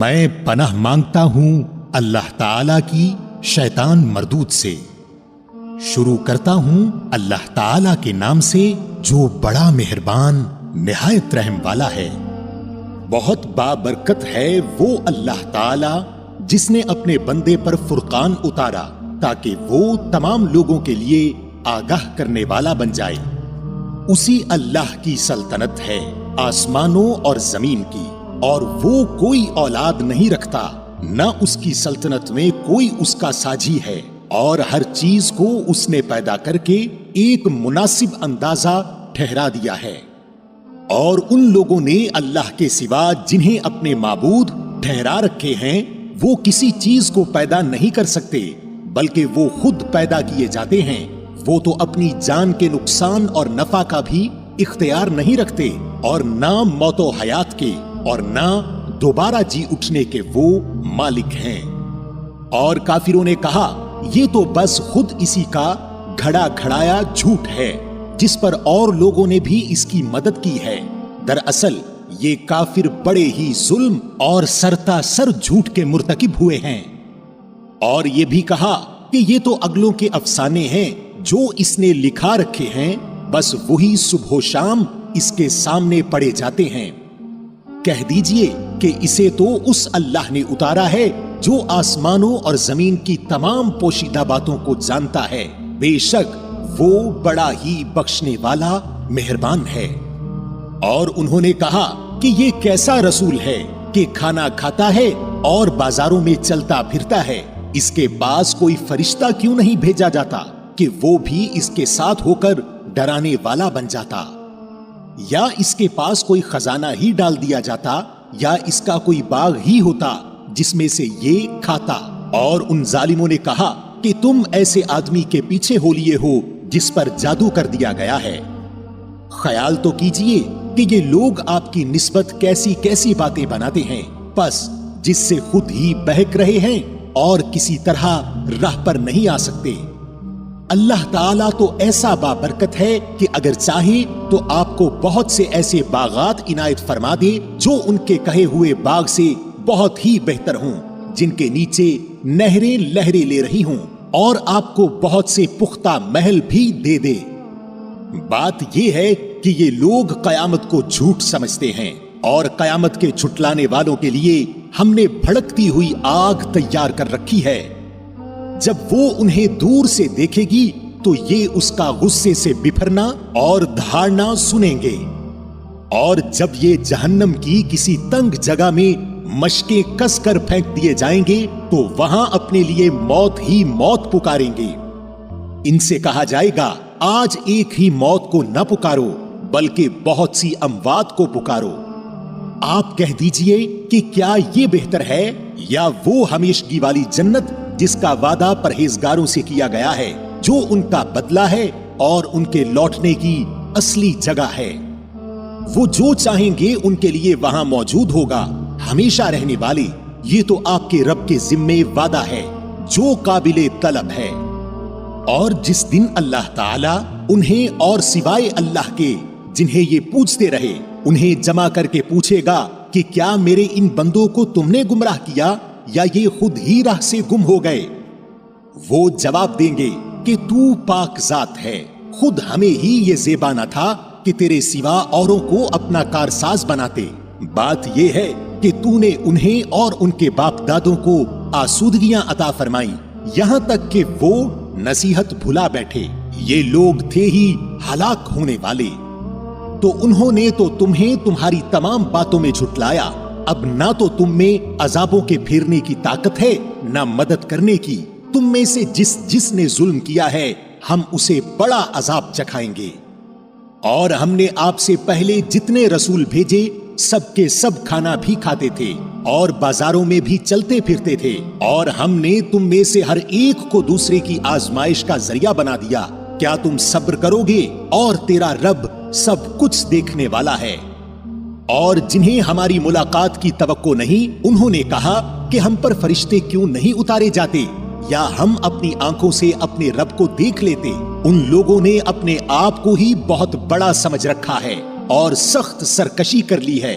میں پناہ مانگتا ہوں اللہ تعالی کی شیطان مردود سے۔ شروع کرتا ہوں اللہ تعالی کے نام سے جو بڑا مہربان نہایت رحم والا ہے۔ بہت بابرکت ہے وہ اللہ تعالی جس نے اپنے بندے پر فرقان اتارا تاکہ وہ تمام لوگوں کے لیے آگاہ کرنے والا بن جائے۔ اسی اللہ کی سلطنت ہے آسمانوں اور زمین کی، اور وہ کوئی اولاد نہیں رکھتا، نہ اس کی سلطنت میں کوئی اس کا ساجی ہے، اور ہر چیز کو اس نے پیدا کر کے ایک مناسب اندازہ ٹھہرا دیا ہے۔ اور ان لوگوں نے اللہ کے سوا جنہیں اپنے معبود ٹھہرا رکھے ہیں وہ کسی چیز کو پیدا نہیں کر سکتے، بلکہ وہ خود پیدا کیے جاتے ہیں۔ وہ تو اپنی جان کے نقصان اور نفع کا بھی اختیار نہیں رکھتے، اور نہ موت و حیات کے اور نہ دوبارہ جی اٹھنے کے وہ مالک ہیں۔ اور کافروں نے کہا یہ تو بس خود اسی کا گھڑا گھڑایا جھوٹ ہے جس پر اور لوگوں نے بھی اس کی مدد کی ہے۔ دراصل یہ کافر بڑے ہی ظلم اور سرتا سر جھوٹ کے مرتکب ہوئے ہیں۔ اور یہ بھی کہا کہ یہ تو اگلوں کے افسانے ہیں جو اس نے لکھا رکھے ہیں، بس وہی صبح و شام اس کے سامنے پڑے جاتے ہیں۔ کہہ دیجئے کہ اسے تو اس اللہ نے اتارا ہے جو آسمانوں اور زمین کی تمام پوشیدہ باتوں کو جانتا ہے، بے شک وہ بڑا ہی بخشنے والا مہربان ہے۔ اور انہوں نے کہا کہ یہ کیسا رسول ہے کہ کھانا کھاتا ہے اور بازاروں میں چلتا پھرتا ہے، اس کے پاس کوئی فرشتہ کیوں نہیں بھیجا جاتا کہ وہ بھی اس کے ساتھ ہو کر ڈرانے والا بن جاتا، یا اس کے پاس کوئی خزانہ ہی ڈال دیا جاتا، یا اس کا کوئی باغ ہی ہوتا جس میں سے یہ کھاتا۔ اور ان ظالموں نے کہا کہ تم ایسے آدمی کے پیچھے ہو لیے ہو جس پر جادو کر دیا گیا ہے۔ خیال تو کیجئے کہ یہ لوگ آپ کی نسبت کیسی کیسی باتیں بناتے ہیں، بس جس سے خود ہی بہک رہے ہیں اور کسی طرح راہ پر نہیں آ سکتے۔ اللہ تعالیٰ تو ایسا بابرکت ہے کہ اگر چاہے تو آپ کو بہت سے ایسے باغات عنایت فرما دے جو ان کے کہے ہوئے باغ سے بہت ہی بہتر ہوں، جن کے نیچے نہریں لہریں لے رہی ہوں، اور آپ کو بہت سے پختہ محل بھی دے دے۔ بات یہ ہے کہ یہ لوگ قیامت کو جھوٹ سمجھتے ہیں، اور قیامت کے جھٹلانے والوں کے لیے ہم نے بھڑکتی ہوئی آگ تیار کر رکھی ہے۔ جب وہ انہیں دور سے دیکھے گی تو یہ اس کا غصے سے بپھرنا اور دھاڑنا سنیں گے، اور جب یہ جہنم کی کسی تنگ جگہ میں مشکیں کس کر پھینک دیے جائیں گے تو وہاں اپنے لیے موت ہی موت پکاریں گے۔ ان سے کہا جائے گا آج ایک ہی موت کو نہ پکارو بلکہ بہت سی اموات کو پکارو۔ آپ کہہ دیجئے کہ کیا یہ بہتر ہے یا وہ ہمیشگی والی جنت جس کا وعدہ پرہیزگاروں سے کیا گیا ہے، جو ان کا بدلہ ہے اور ان کے لوٹنے کی اصلی جگہ ہے۔ وہ جو چاہیں گے ان کے لیے وہاں موجود ہوگا، ہمیشہ رہنے والی۔ یہ تو آپ کے رب کے ذمے وعدہ ہے جو قابل طلب ہے۔ اور جس دن اللہ تعالی انہیں اور سوائے اللہ کے جنہیں یہ پوچھتے رہے انہیں جمع کر کے پوچھے گا کہ کیا میرے ان بندوں کو تم نے گمراہ کیا یا یہ خود ہی راہ سے گم ہو گئے؟ وہ جواب دیں گے کہ تو پاک ذات ہے، خود ہمیں ہی یہ زیبا نہ تھا کہ تیرے سوا اوروں کو اپنا کارساز بناتے۔ بات یہ ہے کہ تو نے انہیں اور ان کے باپ دادوں کو آسودگیاں عطا فرمائیں، یہاں تک کہ وہ نصیحت بھلا بیٹھے۔ یہ لوگ تھے ہی ہلاک ہونے والے۔ تو انہوں نے تو تمہیں تمہاری تمام باتوں میں جھٹلایا، اب نہ تو تم میں عذابوں کے پھیرنے کی طاقت ہے نہ مدد کرنے کی۔ تم میں سے جس نے ظلم کیا ہے ہم اسے بڑا عذاب چکھائیں گے۔ اور ہم نے آپ سے پہلے جتنے رسول بھیجے سب کے سب کھانا بھی کھاتے تھے اور بازاروں میں بھی چلتے پھرتے تھے، اور ہم نے تم میں سے ہر ایک کو دوسرے کی آزمائش کا ذریعہ بنا دیا۔ کیا تم صبر کرو گے؟ اور تیرا رب سب کچھ دیکھنے والا ہے۔ اور جنہیں ہماری ملاقات کی توقع نہیں انہوں نے کہا کہ ہم پر فرشتے کیوں نہیں اتارے جاتے، یا ہم اپنی آنکھوں سے اپنے رب کو دیکھ لیتے۔ ان لوگوں نے اپنے آپ کو ہی بہت بڑا سمجھ رکھا ہے اور سخت سرکشی کر لی ہے۔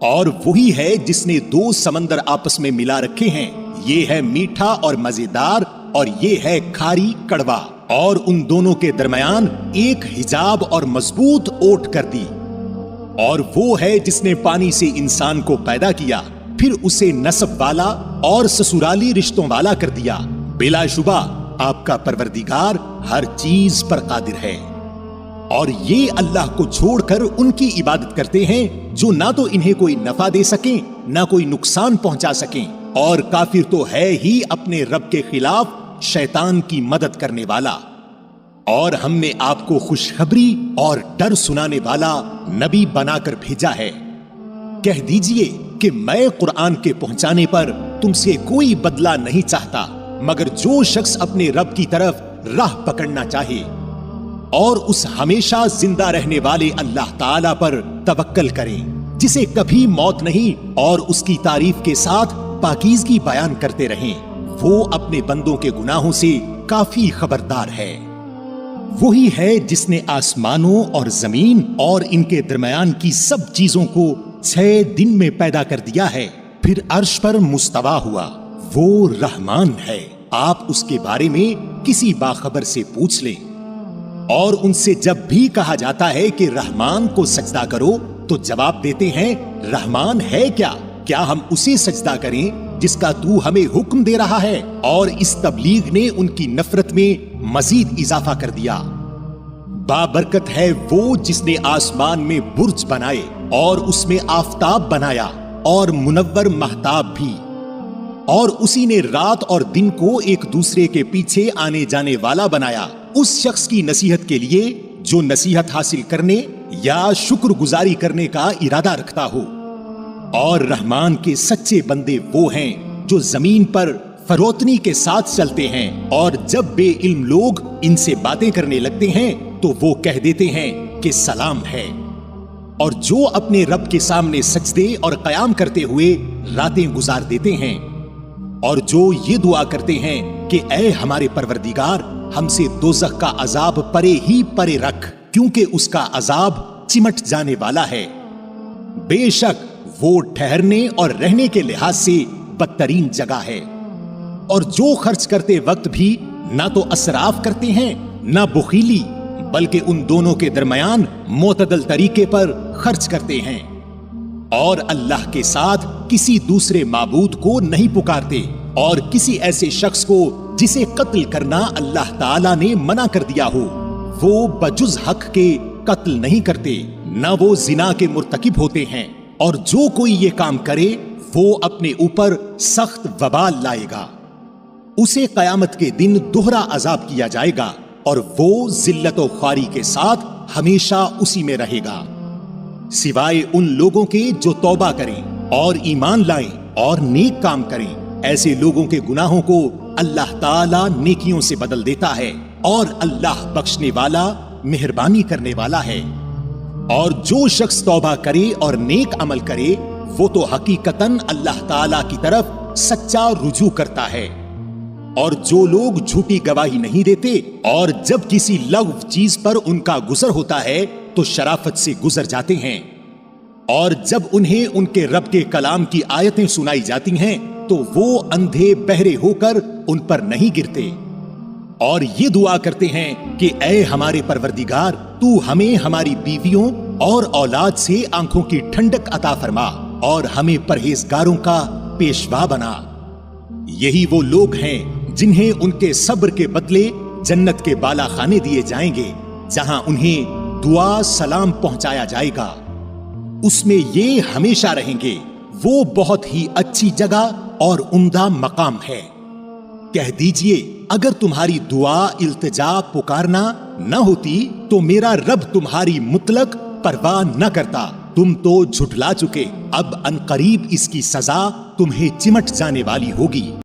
اور وہی ہے جس نے دو سمندر آپس میں ملا رکھے ہیں، یہ ہے میٹھا اور مزیدار اور یہ ہے کھاری کڑوا، اور ان دونوں کے درمیان ایک حجاب اور مضبوط اوٹ کر دی۔ اور وہ ہے جس نے پانی سے انسان کو پیدا کیا، پھر اسے نسب والا اور سسرالی رشتوں والا کر دیا۔ بلا شبہ آپ کا پروردگار ہر چیز پر قادر ہے۔ اور یہ اللہ کو چھوڑ کر ان کی عبادت کرتے ہیں جو نہ تو انہیں کوئی نفع دے سکیں نہ کوئی نقصان پہنچا سکیں، اور کافر تو ہے ہی اپنے رب کے خلاف شیطان کی مدد کرنے والا۔ اور ہم نے آپ کو خوشخبری اور ڈر سنانے والا نبی بنا کر بھیجا ہے۔ کہہ دیجئے کہ میں قرآن کے پہنچانے پر تم سے کوئی بدلہ نہیں چاہتا، مگر جو شخص اپنے رب کی طرف راہ پکڑنا چاہے اور اس ہمیشہ زندہ رہنے والے اللہ تعالی پر توکل کریں جسے کبھی موت نہیں، اور اس کی تعریف کے ساتھ پاکیزگی بیان کرتے رہیں، وہ اپنے بندوں کے گناہوں سے کافی خبردار ہے۔ وہی ہے جس نے آسمانوں اور زمین اور ان کے درمیان کی سب چیزوں کو 6 دن میں پیدا کر دیا ہے، پھر عرش پر مستوی ہوا۔ وہ رحمان ہے، آپ اس کے بارے میں کسی باخبر سے پوچھ لیں۔ اور ان سے جب بھی کہا جاتا ہے کہ رحمان کو سجدہ کرو تو جواب دیتے ہیں رحمان ہے کیا ہم اسے سجدہ کریں جس کا تو ہمیں حکم دے رہا ہے؟ اور اس تبلیغ نے ان کی نفرت میں مزید اضافہ کر دیا۔ بابرکت ہے وہ جس نے آسمان میں برج بنائے اور اس میں آفتاب بنایا اور منور مہتاب بھی، اور اسی نے رات اور دن کو ایک دوسرے کے پیچھے آنے جانے والا بنایا، اس شخص کی نصیحت کے لیے جو نصیحت حاصل کرنے یا شکر گزاری کرنے کا ارادہ رکھتا ہو۔ اور رحمان کے سچے بندے وہ ہیں جو زمین پر فروتنی کے ساتھ چلتے ہیں، اور جب بے علم لوگ ان سے باتیں کرنے لگتے ہیں تو وہ کہہ دیتے ہیں کہ سلام ہے۔ اور جو اپنے رب کے سامنے سجدے اور قیام کرتے ہوئے راتیں گزار دیتے ہیں، اور جو یہ دعا کرتے ہیں کہ اے ہمارے پروردگار ہم سے دوزخ کا عذاب پرے ہی پرے رکھ، کیونکہ اس کا عذاب چمٹ جانے والا ہے۔ بے شک وہ ٹھہرنے اور رہنے کے لحاظ سے بدترین جگہ ہے۔ اور جو خرچ کرتے وقت بھی نہ تو اسراف کرتے ہیں نہ بخیلی، بلکہ ان دونوں کے درمیان معتدل طریقے پر خرچ کرتے ہیں، اور اللہ کے ساتھ کسی دوسرے معبود کو نہیں پکارتے، اور کسی ایسے شخص کو جسے قتل کرنا اللہ تعالیٰ نے منع کر دیا ہو وہ بجز حق کے قتل نہیں کرتے، نہ وہ زنا کے مرتکب ہوتے ہیں، اور جو کوئی یہ کام کرے وہ اپنے اوپر سخت وبال لائے گا۔ اسے قیامت کے دن دوہرا عذاب کیا جائے گا، اور وہ ذلت و خواری کے ساتھ ہمیشہ اسی میں رہے گا، سوائے ان لوگوں کے جو توبہ کریں اور ایمان لائیں اور نیک کام کریں۔ ایسے لوگوں کے گناہوں کو اللہ تعالیٰ نیکیوں سے بدل دیتا ہے، اور اللہ بخشنے والا مہربانی کرنے والا ہے۔ اور جو شخص توبہ کرے اور نیک عمل کرے وہ تو حقیقتاً اللہ تعالیٰ کی طرف سچا رجوع کرتا ہے۔ اور جو لوگ جھوٹی گواہی نہیں دیتے اور جب کسی لغو چیز پر ان کا گزر ہوتا ہے تو شرافت سے گزر جاتے ہیں، اور جب انہیں ان کے رب کے کلام کی آیتیں سنائی جاتی ہیں تو وہ اندھے بہرے ہو کر ان پر نہیں گرتے، اور یہ دعا کرتے ہیں کہ اے ہمارے پروردگار تو ہمیں ہماری بیویوں اور اولاد سے آنکھوں کی ٹھنڈک عطا فرما اور ہمیں پرہیزگاروں کا پیشوا بنا۔ یہی وہ لوگ ہیں جنہیں ان کے صبر کے بدلے جنت کے بالا خانے دیے جائیں گے، جہاں انہیں دعا سلام پہنچایا جائے گا، اس میں یہ ہمیشہ رہیں گے۔ وہ بہت ہی اچھی جگہ اور عمدہ مقام ہے۔ کہہ دیجئے اگر تمہاری دعا التجا پکارنا نہ ہوتی تو میرا رب تمہاری مطلق پرواہ نہ کرتا، تم تو جھٹلا چکے، اب عنقریب اس کی سزا تمہیں چمٹ جانے والی ہوگی۔